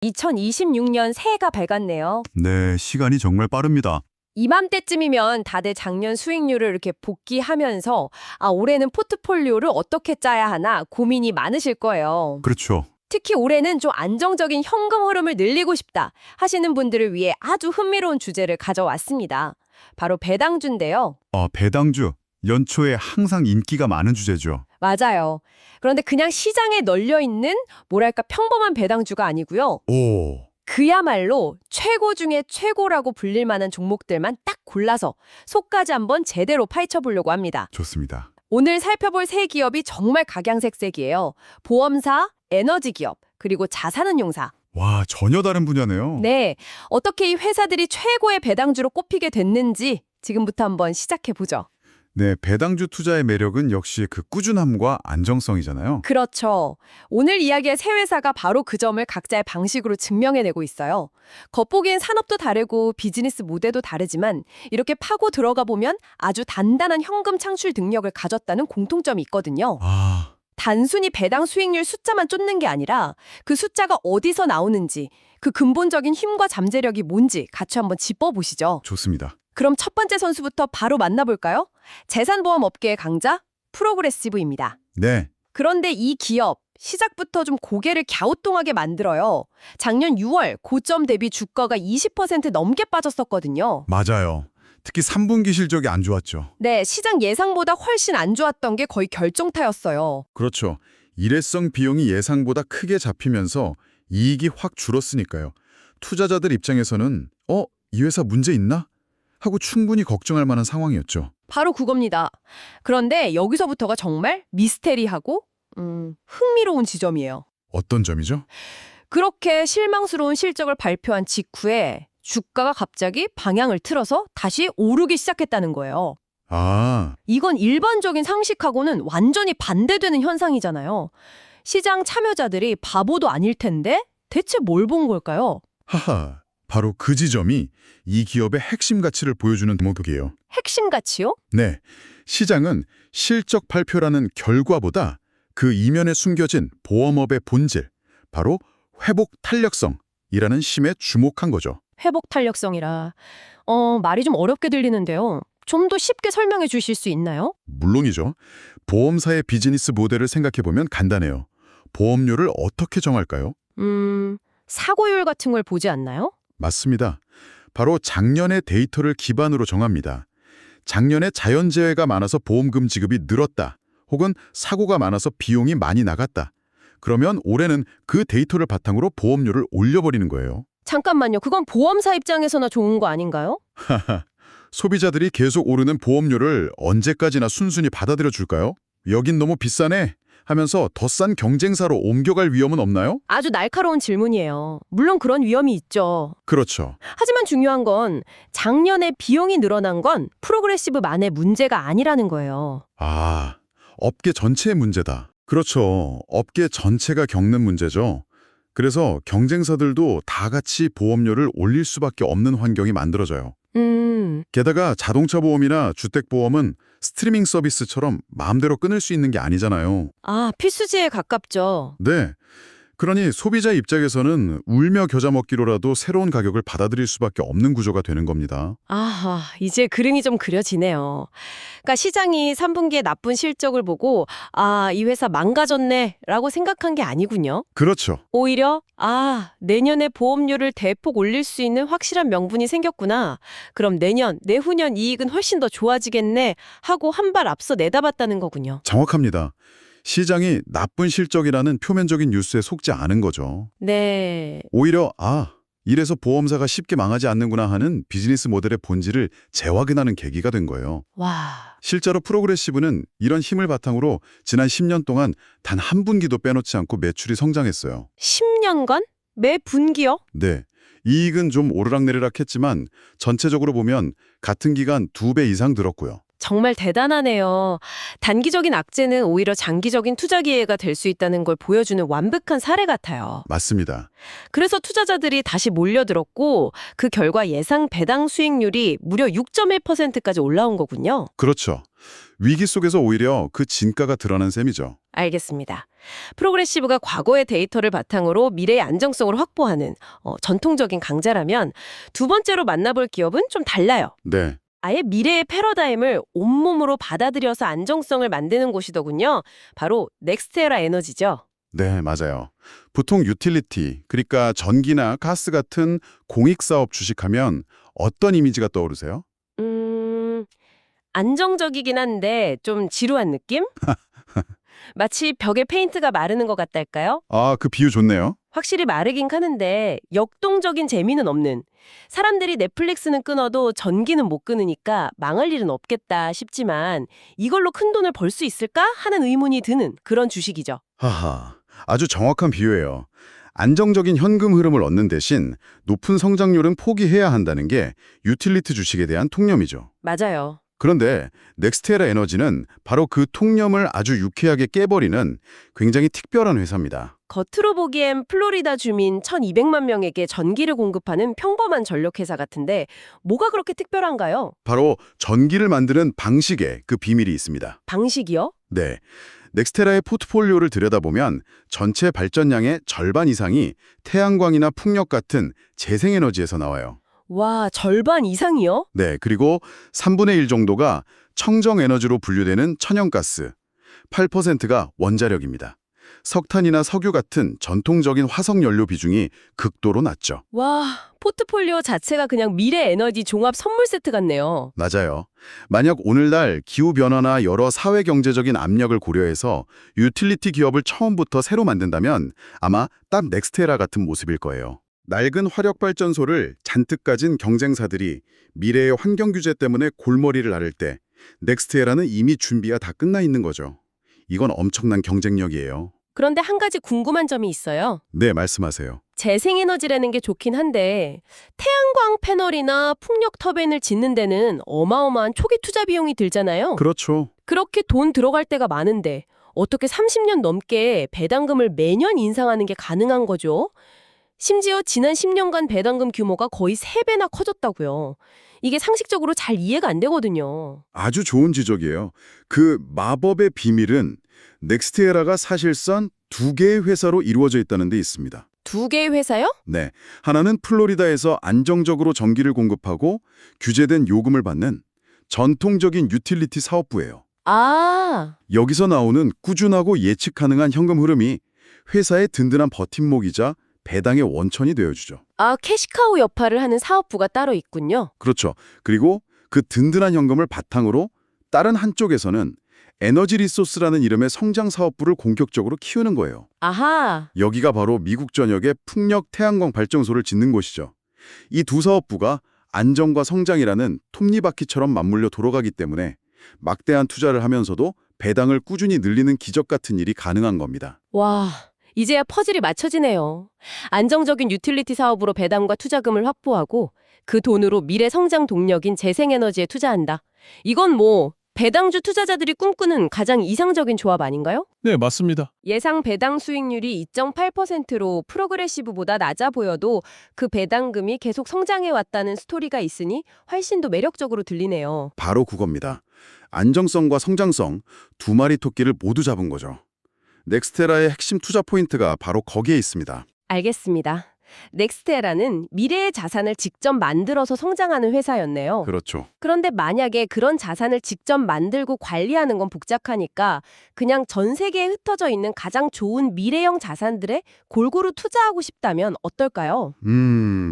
2026년 새해가 밝았네요. 네, 시간이 정말 빠릅니다. 이맘때쯤이면 다들 작년 수익률을 이렇게 복귀하면서 올해는 포트폴리오를 어떻게 짜야 하나 고민이 많으실 거예요. 그렇죠. 특히 올해는 좀 안정적인 현금 흐름을 늘리고 싶다 하시는 분들을 위해 아주 흥미로운 주제를 가져왔습니다. 바로 배당주인데요. 배당주. 연초에 항상 인기가 많은 주제죠. 맞아요. 그런데 그냥 시장에 널려있는 뭐랄까 평범한 배당주가 아니고요. 오, 그야말로 최고 중에 최고라고 불릴 만한 종목들만 딱 골라서 속까지 한번 제대로 파헤쳐 보려고 합니다. 좋습니다. 오늘 살펴볼 세 기업이 정말 각양색색이에요. 보험사, 에너지 기업, 그리고 자산운용사. 와, 전혀 다른 분야네요. 네, 어떻게 이 회사들이 최고의 배당주로 꼽히게 됐는지 지금부터 한번 시작해 보죠. 네, 배당주 투자의 매력은 역시 그 꾸준함과 안정성이잖아요. 그렇죠. 오늘 이야기의 세 회사가 바로 그 점을 각자의 방식으로 증명해내고 있어요. 겉보기엔 산업도 다르고 비즈니스 모델도 다르지만 이렇게 파고 들어가 보면 아주 단단한 현금 창출 능력을 가졌다는 공통점이 있거든요. 단순히 배당 수익률 숫자만 쫓는 게 아니라 그 숫자가 어디서 나오는지, 그 근본적인 힘과 잠재력이 뭔지 같이 한번 짚어보시죠. 좋습니다. 그럼 첫 번째 선수부터 바로 만나볼까요? 재산보험 업계의 강자, 프로그레시브입니다. 네, 그런데 이 기업, 시작부터 좀 고개를 갸우뚱하게 만들어요. 작년 6월 고점 대비 주가가 20% 넘게 빠졌었거든요. 맞아요. 특히 3분기 실적이 안 좋았죠. 네, 시장 예상보다 훨씬 안 좋았던 게 거의 결정타였어요. 그렇죠. 일회성 비용이 예상보다 크게 잡히면서 이익이 확 줄었으니까요. 투자자들 입장에서는 이 회사 문제 있나? 하고 충분히 걱정할 만한 상황이었죠. 바로 그겁니다. 그런데 여기서부터가 정말 미스테리하고 흥미로운 지점이에요. 어떤 점이죠? 그렇게 실망스러운 실적을 발표한 직후에 주가가 갑자기 방향을 틀어서 다시 오르기 시작했다는 거예요. 이건 일반적인 상식하고는 완전히 반대되는 현상이잖아요. 시장 참여자들이 바보도 아닐 텐데 대체 뭘 본 걸까요? 하하, 바로 그 지점이 이 기업의 핵심 가치를 보여주는 대목이에요. 핵심 가치요? 네, 시장은 실적 발표라는 결과보다 그 이면에 숨겨진 보험업의 본질, 바로 회복 탄력성이라는 심에 주목한 거죠. 회복 탄력성이라. 말이 좀 어렵게 들리는데요. 좀 더 쉽게 설명해 주실 수 있나요? 물론이죠. 보험사의 비즈니스 모델을 생각해보면 간단해요. 보험료를 어떻게 정할까요? 사고율 같은 걸 보지 않나요? 맞습니다. 바로 작년의 데이터를 기반으로 정합니다. 작년에 자연재해가 많아서 보험금 지급이 늘었다. 혹은 사고가 많아서 비용이 많이 나갔다. 그러면 올해는 그 데이터를 바탕으로 보험료를 올려버리는 거예요. 잠깐만요. 그건 보험사 입장에서나 좋은 거 아닌가요? 소비자들이 계속 오르는 보험료를 언제까지나 순순히 받아들여 줄까요? 여긴 너무 비싸네 하면서 더 싼 경쟁사로 옮겨갈 위험은 없나요? 아주 날카로운 질문이에요. 물론 그런 위험이 있죠. 그렇죠. 하지만 중요한 건 작년에 비용이 늘어난 건 프로그레시브만의 문제가 아니라는 거예요. 업계 전체의 문제다. 그렇죠. 업계 전체가 겪는 문제죠. 그래서 경쟁사들도 다 같이 보험료를 올릴 수밖에 없는 환경이 만들어져요. 게다가 자동차 보험이나 주택 보험은 스트리밍 서비스처럼 마음대로 끊을 수 있는 게 아니잖아요. 필수지에 가깝죠. 네. 그러니 소비자 입장에서는 울며 겨자 먹기로라도 새로운 가격을 받아들일 수밖에 없는 구조가 되는 겁니다. 이제 그림이 좀 그려지네요. 그러니까 시장이 3분기에 나쁜 실적을 보고 이 회사 망가졌네 라고 생각한 게 아니군요. 그렇죠. 오히려 내년에 보험료를 대폭 올릴 수 있는 확실한 명분이 생겼구나. 그럼 내년, 내후년 이익은 훨씬 더 좋아지겠네 하고 한 발 앞서 내다봤다는 거군요. 정확합니다. 시장이 나쁜 실적이라는 표면적인 뉴스에 속지 않은 거죠. 네. 오히려 이래서 보험사가 쉽게 망하지 않는구나 하는 비즈니스 모델의 본질을 재확인하는 계기가 된 거예요. 와. 실제로 프로그레시브는 이런 힘을 바탕으로 지난 10년 동안 단 한 분기도 빼놓지 않고 매출이 성장했어요. 10년간? 매 분기요? 네. 이익은 좀 오르락내리락 했지만 전체적으로 보면 같은 기간 2배 이상 늘었고요. 정말 대단하네요. 단기적인 악재는 오히려 장기적인 투자 기회가 될 수 있다는 걸 보여주는 완벽한 사례 같아요. 맞습니다. 그래서 투자자들이 다시 몰려들었고 그 결과 예상 배당 수익률이 무려 6.1%까지 올라온 거군요. 그렇죠. 위기 속에서 오히려 그 진가가 드러난 셈이죠. 알겠습니다. 프로그레시브가 과거의 데이터를 바탕으로 미래의 안정성을 확보하는 전통적인 강자라면 두 번째로 만나볼 기업은 좀 달라요. 네. 아예 미래의 패러다임을 온몸으로 받아들여서 안정성을 만드는 곳이더군요. 바로 넥스테라 에너지죠. 네, 맞아요. 보통 유틸리티, 그러니까 전기나 가스 같은 공익사업 주식하면 어떤 이미지가 떠오르세요? 안정적이긴 한데 좀 지루한 느낌? 마치 벽에 페인트가 마르는 것 같달까요? 아, 그 비유 좋네요. 확실히 마르긴 하는데 역동적인 재미는 없는. 사람들이 넷플릭스는 끊어도 전기는 못 끊으니까 망할 일은 없겠다 싶지만 이걸로 큰 돈을 벌 수 있을까 하는 의문이 드는 그런 주식이죠. 하하, 아주 정확한 비유예요. 안정적인 현금 흐름을 얻는 대신 높은 성장률은 포기해야 한다는 게 유틸리티 주식에 대한 통념이죠. 맞아요. 그런데 넥스테라 에너지는 바로 그 통념을 아주 유쾌하게 깨버리는 굉장히 특별한 회사입니다. 겉으로 보기엔 플로리다 주민 1,200만 명에게 전기를 공급하는 평범한 전력회사 같은데 뭐가 그렇게 특별한가요? 바로 전기를 만드는 방식에 그 비밀이 있습니다. 방식이요? 네. 넥스테라의 포트폴리오를 들여다보면 전체 발전량의 절반 이상이 태양광이나 풍력 같은 재생에너지에서 나와요. 와, 절반 이상이요? 네, 그리고 3분의 1 정도가 청정에너지로 분류되는 천연가스, 8%가 원자력입니다. 석탄이나 석유 같은 전통적인 화석연료 비중이 극도로 낮죠. 와, 포트폴리오 자체가 그냥 미래 에너지 종합 선물 세트 같네요. 맞아요. 만약 오늘날 기후변화나 여러 사회경제적인 압력을 고려해서 유틸리티 기업을 처음부터 새로 만든다면 아마 딱 넥스테라 같은 모습일 거예요. 낡은 화력발전소를 잔뜩 가진 경쟁사들이 미래의 환경 규제 때문에 골머리를 앓을 때 넥스테라는 이미 준비가 다 끝나 있는 거죠. 이건 엄청난 경쟁력이에요. 그런데 한 가지 궁금한 점이 있어요. 네, 말씀하세요. 재생에너지라는 게 좋긴 한데 태양광 패널이나 풍력 터빈을 짓는 데는 어마어마한 초기 투자 비용이 들잖아요. 그렇죠. 그렇게 돈 들어갈 때가 많은데 어떻게 30년 넘게 배당금을 매년 인상하는 게 가능한 거죠? 심지어 지난 10년간 배당금 규모가 거의 3배나 커졌다고요. 이게 상식적으로 잘 이해가 안 되거든요. 아주 좋은 지적이에요. 그 마법의 비밀은 넥스테라가 사실상 두 개의 회사로 이루어져 있다는 데 있습니다. 두 개의 회사요? 네, 하나는 플로리다에서 안정적으로 전기를 공급하고 규제된 요금을 받는 전통적인 유틸리티 사업부예요. 아, 여기서 나오는 꾸준하고 예측 가능한 현금 흐름이 회사의 든든한 버팀목이자 배당의 원천이 되어주죠. 캐시카우 역할을 하는 사업부가 따로 있군요. 그렇죠. 그리고 그 든든한 현금을 바탕으로 다른 한쪽에서는 에너지 리소스라는 이름의 성장 사업부를 본격적으로 키우는 거예요. 아하, 여기가 바로 미국 전역에 풍력 태양광 발전소를 짓는 곳이죠. 이 두 사업부가 안정과 성장이라는 톱니바퀴처럼 맞물려 돌아가기 때문에 막대한 투자를 하면서도 배당을 꾸준히 늘리는 기적 같은 일이 가능한 겁니다. 와, 이제야 퍼즐이 맞춰지네요. 안정적인 유틸리티 사업으로 배당과 투자금을 확보하고 그 돈으로 미래 성장 동력인 재생에너지에 투자한다. 이건 배당주 투자자들이 꿈꾸는 가장 이상적인 조합 아닌가요? 네, 맞습니다. 예상 배당 수익률이 2.8%로 프로그레시브보다 낮아 보여도 그 배당금이 계속 성장해 왔다는 스토리가 있으니 훨씬 더 매력적으로 들리네요. 바로 그겁니다. 안정성과 성장성 두 마리 토끼를 모두 잡은 거죠. 넥스테라의 핵심 투자 포인트가 바로 거기에 있습니다. 알겠습니다. 넥스테라는 미래의 자산을 직접 만들어서 성장하는 회사였네요. 그렇죠. 그런데 만약에 그런 자산을 직접 만들고 관리하는 건 복잡하니까 그냥 전 세계에 흩어져 있는 가장 좋은 미래형 자산들에 골고루 투자하고 싶다면 어떨까요?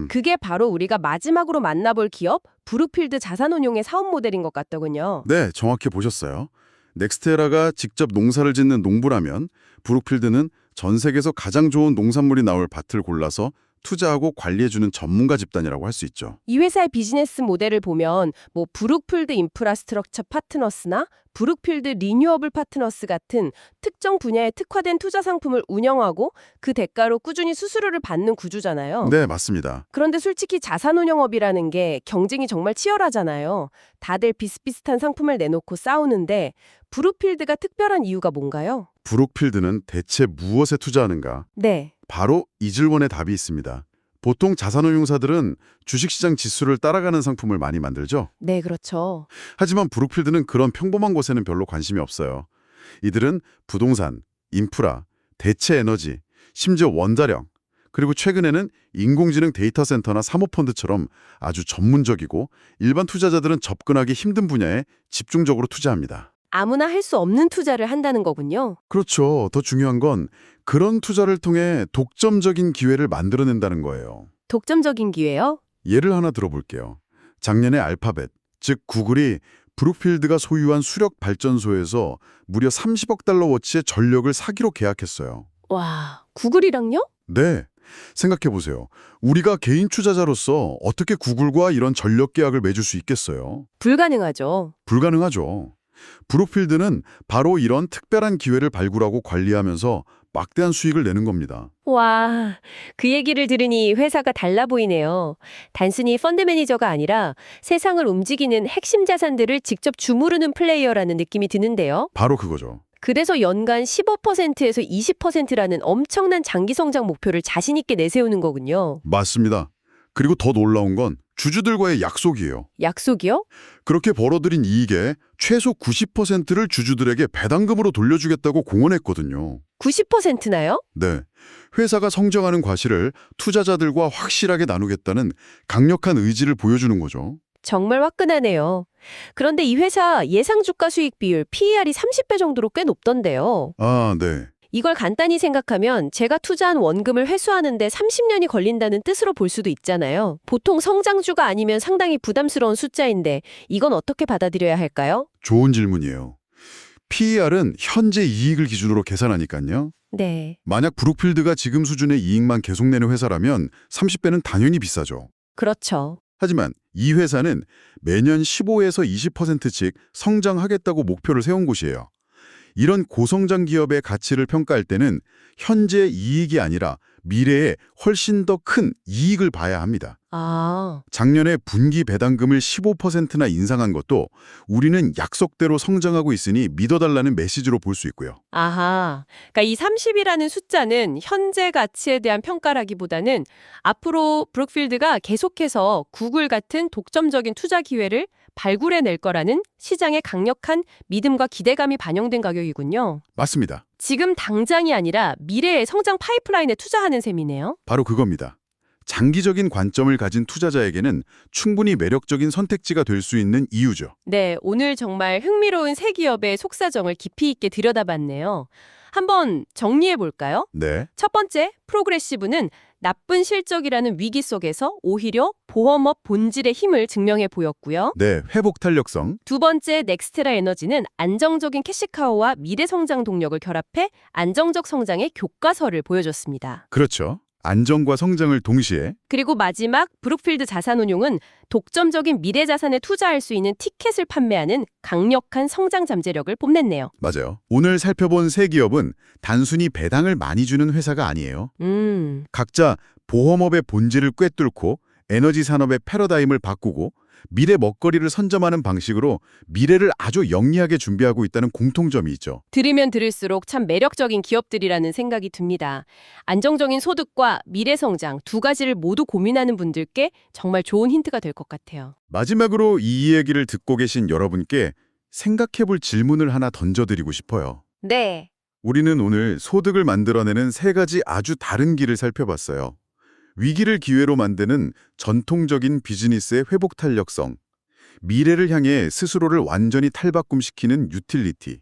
그게 바로 우리가 마지막으로 만나볼 기업 브룩필드 자산운용의 사업 모델인 것 같더군요. 네, 정확히 보셨어요. 넥스테라가 직접 농사를 짓는 농부라면 브룩필드는 전 세계에서 가장 좋은 농산물이 나올 밭을 골라서 투자하고 관리해주는 전문가 집단이라고 할 수 있죠. 이 회사의 비즈니스 모델을 보면 뭐 브룩필드 인프라스트럭처 파트너스나 브룩필드 리뉴어블 파트너스 같은 특정 분야에 특화된 투자 상품을 운영하고 그 대가로 꾸준히 수수료를 받는 구조잖아요. 네, 맞습니다. 그런데 솔직히 자산운용업이라는 게 경쟁이 정말 치열하잖아요. 다들 비슷비슷한 상품을 내놓고 싸우는데 브룩필드가 특별한 이유가 뭔가요? 브룩필드는 대체 무엇에 투자하는가? 네. 바로 이 질문에 답이 있습니다. 보통 자산운용사들은 주식시장 지수를 따라가는 상품을 많이 만들죠. 네, 그렇죠. 하지만 브룩필드는 그런 평범한 곳에는 별로 관심이 없어요. 이들은 부동산, 인프라, 대체 에너지, 심지어 원자력, 그리고 최근에는 인공지능 데이터 센터나 사모펀드처럼 아주 전문적이고 일반 투자자들은 접근하기 힘든 분야에 집중적으로 투자합니다. 아무나 할 수 없는 투자를 한다는 거군요. 그렇죠. 더 중요한 건 그런 투자를 통해 독점적인 기회를 만들어낸다는 거예요. 독점적인 기회요? 예를 하나 들어볼게요. 작년에 알파벳, 즉 구글이 브룩필드가 소유한 수력 발전소에서 무려 30억 달러 어치의 전력을 사기로 계약했어요. 와, 구글이랑요? 네. 생각해보세요. 우리가 개인 투자자로서 어떻게 구글과 이런 전력 계약을 맺을 수 있겠어요? 불가능하죠. 불가능하죠. 브룩필드는 바로 이런 특별한 기회를 발굴하고 관리하면서 막대한 수익을 내는 겁니다. 와, 그 얘기를 들으니 회사가 달라 보이네요. 단순히 펀드 매니저가 아니라 세상을 움직이는 핵심 자산들을 직접 주무르는 플레이어라는 느낌이 드는데요. 바로 그거죠. 그래서 연간 15%에서 20%라는 엄청난 장기 성장 목표를 자신 있게 내세우는 거군요. 맞습니다. 그리고 더 놀라운 건 주주들과의 약속이에요. 약속이요? 그렇게 벌어들인 이익의 최소 90%를 주주들에게 배당금으로 돌려주겠다고 공언했거든요. 90%나요? 네. 회사가 성장하는 과실을 투자자들과 확실하게 나누겠다는 강력한 의지를 보여주는 거죠. 정말 화끈하네요. 그런데 이 회사 예상 주가 수익 비율 PER이 30배 정도로 꽤 높던데요. 아, 네. 이걸 간단히 생각하면 제가 투자한 원금을 회수하는데 30년이 걸린다는 뜻으로 볼 수도 있잖아요. 보통 성장주가 아니면 상당히 부담스러운 숫자인데 이건 어떻게 받아들여야 할까요? 좋은 질문이에요. PER은 현재 이익을 기준으로 계산하니까요. 네, 만약 브룩필드가 지금 수준의 이익만 계속 내는 회사라면 30배는 당연히 비싸죠. 그렇죠. 하지만 이 회사는 매년 15에서 20%씩 성장하겠다고 목표를 세운 곳이에요. 이런 고성장 기업의 가치를 평가할 때는 현재 이익이 아니라 미래에 훨씬 더 큰 이익을 봐야 합니다. 아, 작년에 분기 배당금을 15%나 인상한 것도 우리는 약속대로 성장하고 있으니 믿어달라는 메시지로 볼 수 있고요. 아하. 그러니까 이 30이라는 숫자는 현재 가치에 대한 평가라기보다는 앞으로 브룩필드가 계속해서 구글 같은 독점적인 투자 기회를 발굴해낼 거라는 시장의 강력한 믿음과 기대감이 반영된 가격이군요. 맞습니다. 지금 당장이 아니라 미래의 성장 파이프라인에 투자하는 셈이네요. 바로 그겁니다. 장기적인 관점을 가진 투자자에게는 충분히 매력적인 선택지가 될 수 있는 이유죠. 네, 오늘 정말 흥미로운 새 기업의 속사정을 깊이 있게 들여다봤네요. 한번 정리해 볼까요? 네. 첫 번째, 프로그레시브는 나쁜 실적이라는 위기 속에서 오히려 보험업 본질의 힘을 증명해 보였고요. 네, 회복 탄력성. 두 번째, 넥스트라 에너지는 안정적인 캐시카우와 미래 성장 동력을 결합해 안정적 성장의 교과서를 보여줬습니다. 그렇죠. 안정과 성장을 동시에. 그리고 마지막, 브룩필드 자산운용은 독점적인 미래 자산에 투자할 수 있는 티켓을 판매하는 강력한 성장 잠재력을 뽐냈네요. 맞아요. 오늘 살펴본 세 기업은 단순히 배당을 많이 주는 회사가 아니에요. 각자 보험업의 본질을 꿰뚫고 에너지 산업의 패러다임을 바꾸고 미래 먹거리를 선점하는 방식으로 미래를 아주 영리하게 준비하고 있다는 공통점이 있죠. 들으면 들을수록 참 매력적인 기업들이라는 생각이 듭니다. 안정적인 소득과 미래 성장 두 가지를 모두 고민하는 분들께 정말 좋은 힌트가 될 것 같아요. 마지막으로 이 이야기를 듣고 계신 여러분께 생각해볼 질문을 하나 던져드리고 싶어요. 네. 우리는 오늘 소득을 만들어내는 세 가지 아주 다른 길을 살펴봤어요. 위기를 기회로 만드는 전통적인 비즈니스의 회복 탄력성, 미래를 향해 스스로를 완전히 탈바꿈시키는 유틸리티,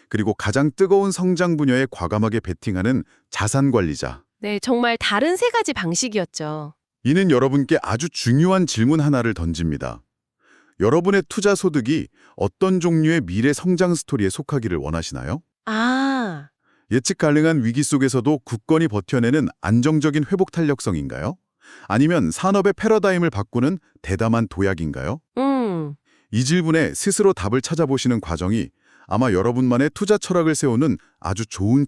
그리고 가장 뜨거운 성장 분야에 과감하게 베팅하는 자산 관리자. 네, 정말 다른 세 가지 방식이었죠. 이는 여러분께 아주 중요한 질문 하나를 던집니다. 여러분의 투자 소득이 어떤 종류의 미래 성장 스토리에 속하기를 원하시나요? 아, 예측 가능한 위기 속에서도 굳건히 버텨내는 안정적인 회복 탄력성인가요? 아니면 산업의 패러다임을 바꾸는 대담한 도약인가요? 이 질문에 스스로 답을 찾아보시는 과정이 아마 여러분만의 투자 철학을 세우는 아주 좋은 첫